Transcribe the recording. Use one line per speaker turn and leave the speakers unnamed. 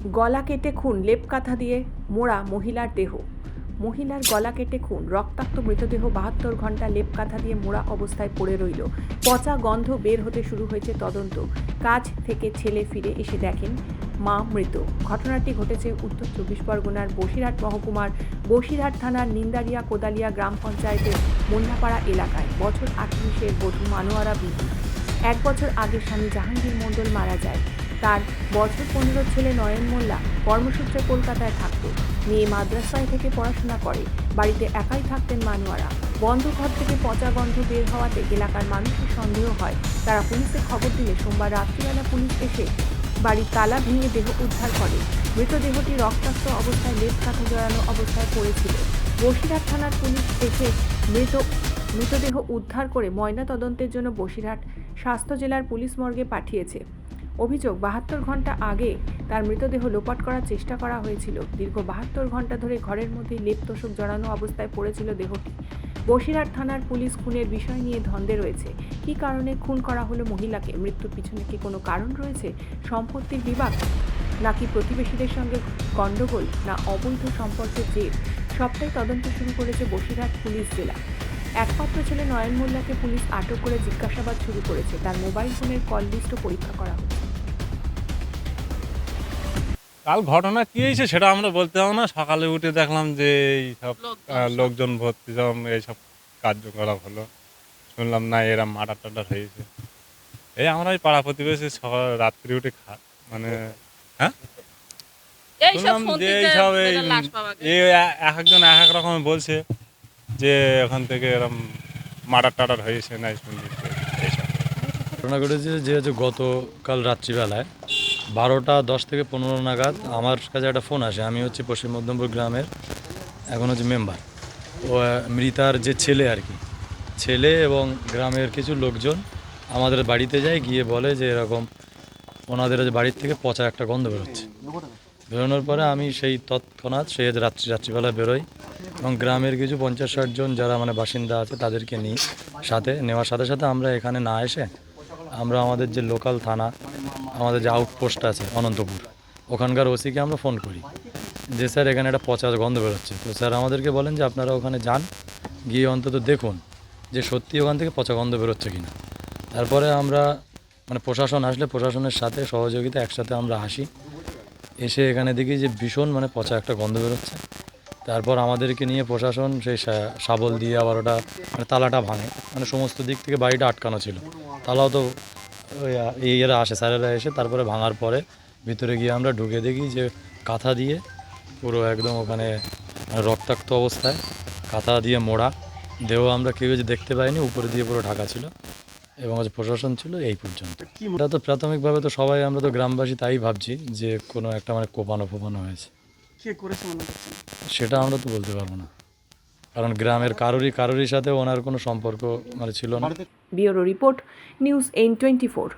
গলা কেটে খুন, লেপ কাঁথা দিয়ে মোড়া মহিলার দেহ। মহিলার গলা কেটে খুন, রক্তাক্ত মৃতদেহ ৭২ ঘন্টা লেপ কাঁথা দিয়ে মোড়া অবস্থায় পড়ে রইল। পচা গন্ধ বের হতে শুরু হয়েছে তদন্ত। কাজ থেকে ছেলে ফিরে এসে দেখেন মা মৃত। ঘটনাটি ঘটেছে উত্তর ২৪ পরগনার বসিরহাট মহকুমার বসিরহাট থানার নিন্দারিয়া কোদালিয়া গ্রাম পঞ্চায়েতের মোল্লাপাড়া এলাকায়। বছর ৩৮-এর বধূ মানোয়ারা বিবি ১ বছর আগে স্বামী জাহাঙ্গীর মণ্ডল মারা যায়। তার বছর ১৫ ছেলে নয়ন মোল্লা কর্মসূত্রে কলকাতায় থাকত। মেয়ে মাদ্রাসায় থেকে পড়াশোনা করে। বাড়িতে একাই থাকতেন মানোয়ারা। বন্ধ ঘর থেকে পচা গন্ধ বের হওয়াতে এলাকার মানুষের সন্দেহ হয়। তারা পুলিশে খবর দিলে সোমবার রাত্রিবেলা পুলিশ এসে বাড়ির তালা ভেঙে দেহ উদ্ধার করে। মৃতদেহটি রক্তাক্ত অবস্থায় লেপ কাঁথা জড়ানো অবস্থায় পড়েছিল। বসিরহাট থানার পুলিশ এসে মৃতদেহ উদ্ধার করে ময়না তদন্তের জন্য বসিরহাট স্বাস্থ্য জেলার পুলিশ মর্গে পাঠিয়েছে। অভিযোগ, ৭২ ঘন্টা আগে তার মৃতদেহ লোপাট করার চেষ্টা করা হয়েছিল। দীর্ঘ ৭২ ঘন্টা ধরে ঘরের মধ্যেই লেপ তোশক জড়ানো অবস্থায় পড়েছিল দেহটি। বসিরহাট থানার পুলিশ খুনের বিষয় নিয়ে ধন্দে রয়েছে। কী কারণে খুন করা হলো মহিলাকে? মৃত্যুর পিছনে কি কোনো কারণ রয়েছে? সম্পত্তির বিবাদ, নাকি প্রতিবেশীদের সঙ্গে গণ্ডগোল, না অবৈধ সম্পর্কের জের? সবটাই তদন্ত শুরু করেছে বসিরহাট পুলিশ জেলা। একমাত্র ছেলে নয়ন মোল্লাকে পুলিশ আটক করে জিজ্ঞাসাবাদ শুরু করেছে। তার মোবাইল ফোনের কল লিস্টও পরীক্ষা করা হচ্ছে।
কাল ঘটনা কি হয়েছে সেটা আমরা বলতে পারবো না। সকালে উঠে দেখলাম যে এইসব লোকজন ভর্তি সব এইসব কার্যকলাপ হলো। শুনলাম না এরা মার্ডার টাডার হয়েছে। এই আমরা এই পাড়া প্রতিবেশী সকাল রাত্রি উঠে মানে হ্যাঁ শুনলাম যে এইসব এই এক একজন এক এক রকম বলছে যে ওখান থেকে এরকম মার্ডার টাডার হয়েছে না শুনছি এইসব
ঘটনা ঘটেছে যে হচ্ছে গতকাল রাত্রিবেলায় ১২টা ১০ থেকে ১৫ নাগাদ আমার কাছে একটা ফোন আসে। আমি হচ্ছে পশ্চিম মধ্যমপুর গ্রামের এখন হচ্ছে মেম্বার। ও মৃতার যে ছেলে আর কি, ছেলে এবং গ্রামের কিছু লোকজন আমাদের বাড়িতে যায়, গিয়ে বলে যে এরকম ওনাদের বাড়ির থেকে পচা একটা গন্ধ বেরোচ্ছে। বেরোনোর পরে আমি সেই তৎক্ষণাৎ সেই রাত্রিবেলা বেরোই এবং গ্রামের কিছু ৫০-৬০ জন যারা মানে বাসিন্দা আছে তাদেরকে নিই। নেওয়ার সাথে সাথে আমরা এখানে না এসে আমরা আমাদের যে লোকাল থানা, আমাদের যে আউটপোস্ট আছে অনন্তপুর, ওখানকার ওসিকে আমরা ফোন করি যে স্যার এখানে একটা পচা গন্ধ বেরোচ্ছে। তো স্যার আমাদেরকে বলেন যে আপনারা ওখানে যান, গিয়ে অন্তত দেখুন যে সত্যি ওখান থেকে পচা গন্ধ বেরোচ্ছে কিনা। তারপরে আমরা মানে প্রশাসন আসলে প্রশাসনের সাথে সহযোগিতা একসাথে আমরা আসি, এসে এখানে দেখি যে ভীষণ মানে পচা একটা গন্ধ বেরোচ্ছে। তারপর আমাদেরকে নিয়ে প্রশাসন সেই শাবল দিয়ে আবার ওটা মানে তালাটা ভাঙে, মানে সমস্ত দিক থেকে বাড়িটা আটকানো ছিল। তালাও তো এরা আসে, স্যারেরা এসে তারপরে ভাঙার পরে ভিতরে গিয়ে আমরা ঢুকে দেখি যে কাঁথা দিয়ে পুরো একদম ওখানে রক্তাক্ত অবস্থায় কাঁথা দিয়ে মোড়া দেহ আমরা কেউ যে দেখতে পাইনি, উপরে দিয়ে পুরো ঢাকা ছিল এবং প্রশাসন ছিল এই পর্যন্ত। এটা তো প্রাথমিকভাবে তো সবাই আমরা তো গ্রামবাসী তাই ভাবছি যে কোনো একটা মানে কোপানো ফোপানো হয়েছে। সেটা আমরা তো বলতে পারবো না, কারণ গ্রামের কারোরই সাথে ওনার কোনো সম্পর্ক মানে ছিল না।
Bureau report, news N24।